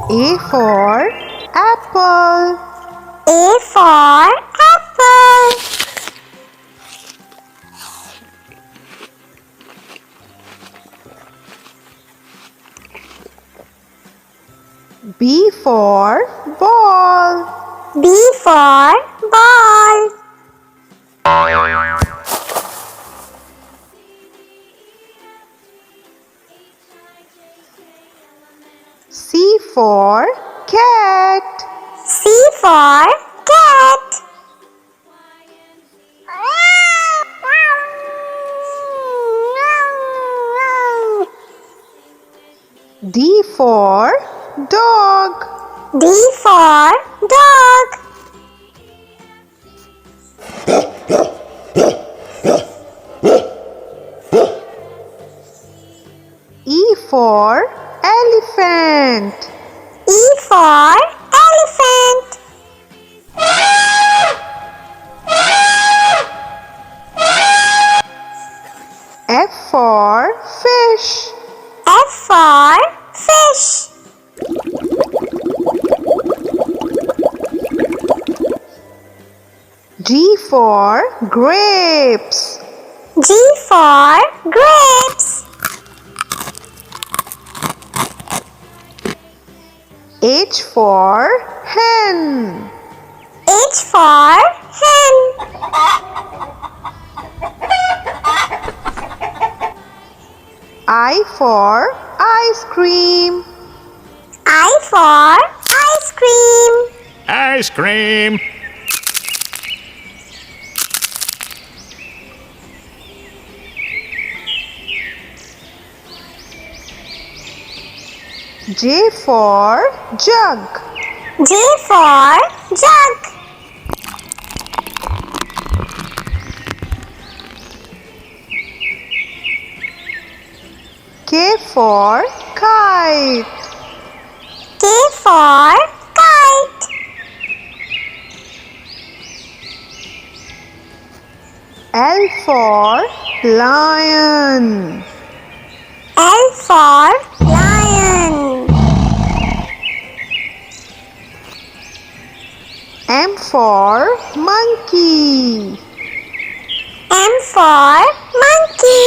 A for apple. A for apple. B for ball. B for ball. C for cat. C for cat. D for dog. D for dog. E for elephant. E for elephant. F for fish. F for fish. G for grapes. G for grapes. H for hen. H for hen. I for ice cream. I for ice cream. Ice cream. J for jug. J for jug. K for kite. K for kite. L for lion. L for lion. M for monkey. M for monkey.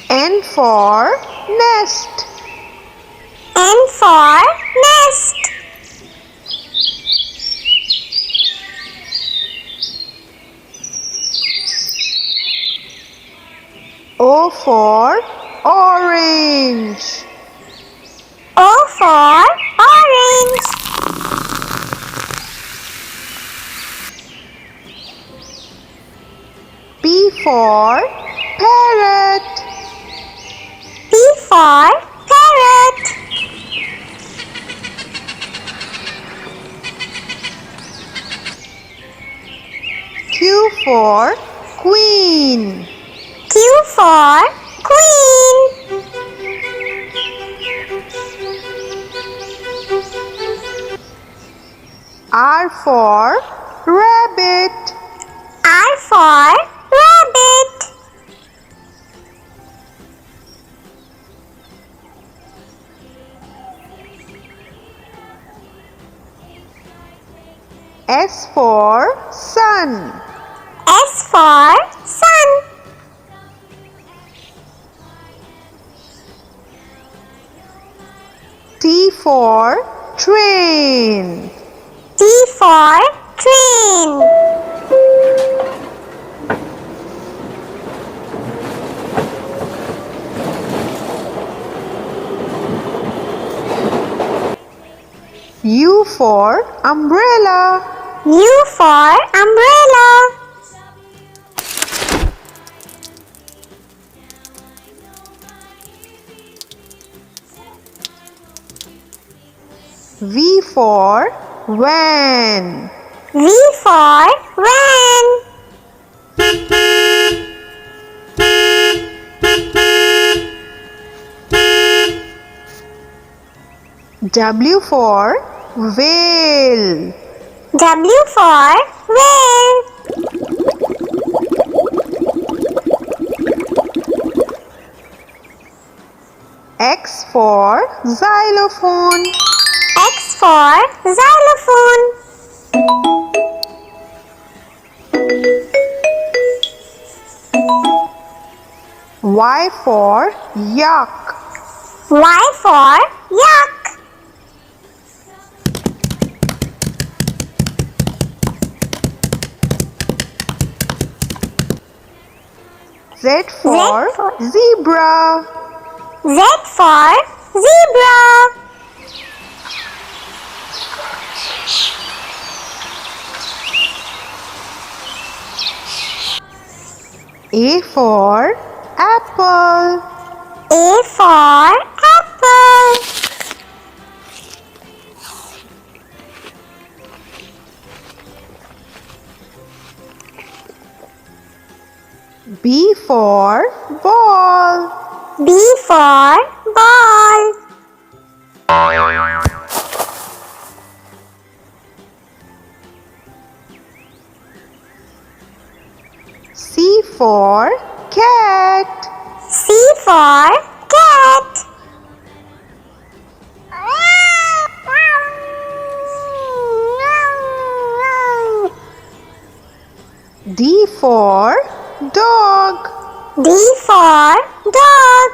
N for nest. N for nest. O for orange. O for orange. P for parrot. P for parrot. Q for queen. Q for queen. R for rabbit. R for rabbit. S for sun. S for sun. T for train. T for train. U for umbrella. U for umbrella. V for van. V for van. W for whale. W for whale. for xylophone. X for xylophone. Y for yak. Y for yak. Z for zebra. Z for zebra. A for apple. A for apple. B for ball. B for ball. C for cat. C for cat. D for dog. D for dog.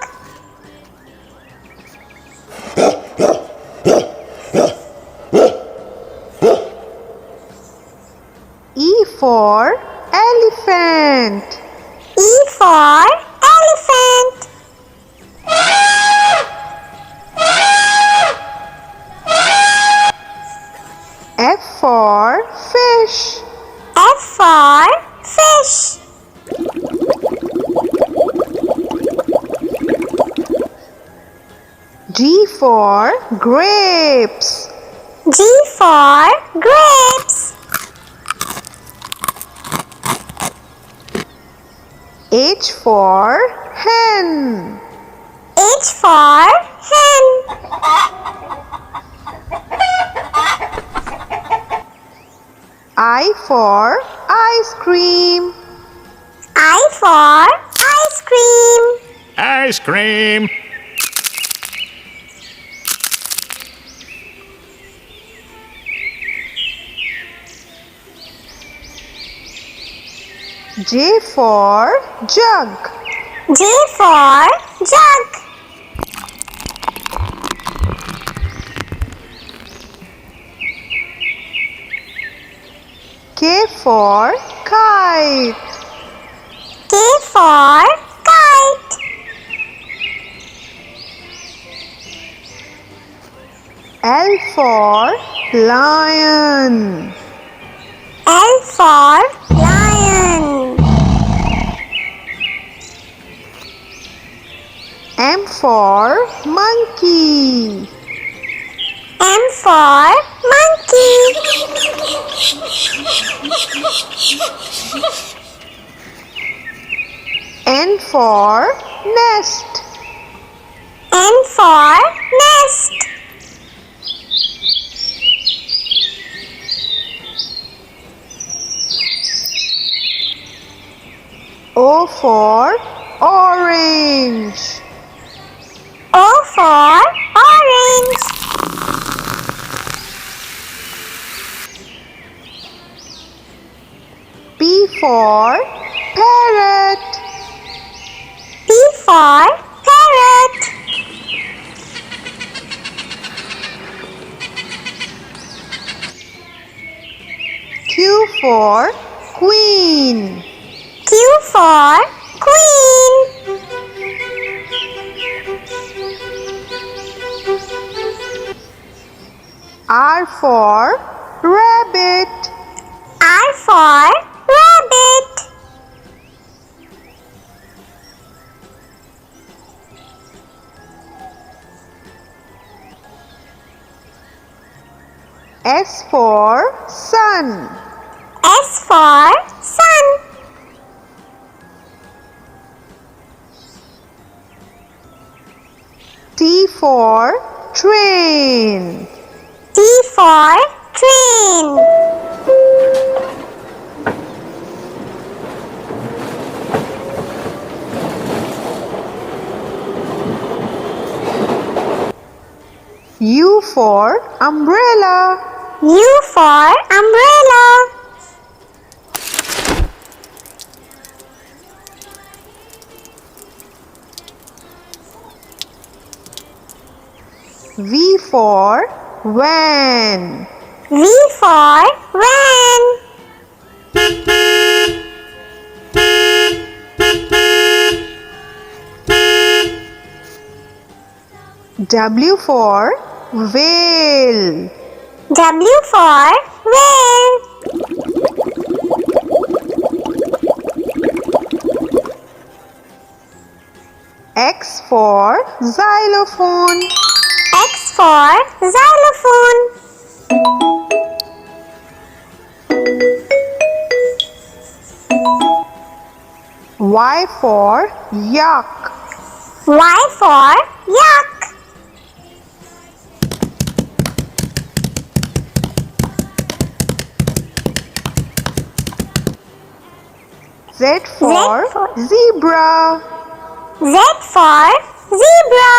E for elephant. E for elephant. F for fish. F for fish. G for grapes. G for grapes. H for hen. H for hen. I for ice cream. I for ice cream. Ice cream. J for jug. J for jug. K for kite. K for kite. L for lion. L for lion. M for monkey. M for monkey. N for nest. N for nest. O for orange. O for orange. P for parrot. P for parrot. Q for queen. Q for queen. R for rabbit. R for rabbit. S for sun. S for sun. T for train. T for train. U for umbrella. U for umbrella. V for van. V for van. W for whale. W for whale. X for xylophone. X for xylophone. Y for yak. Y for yak. Z for zebra. Z for zebra.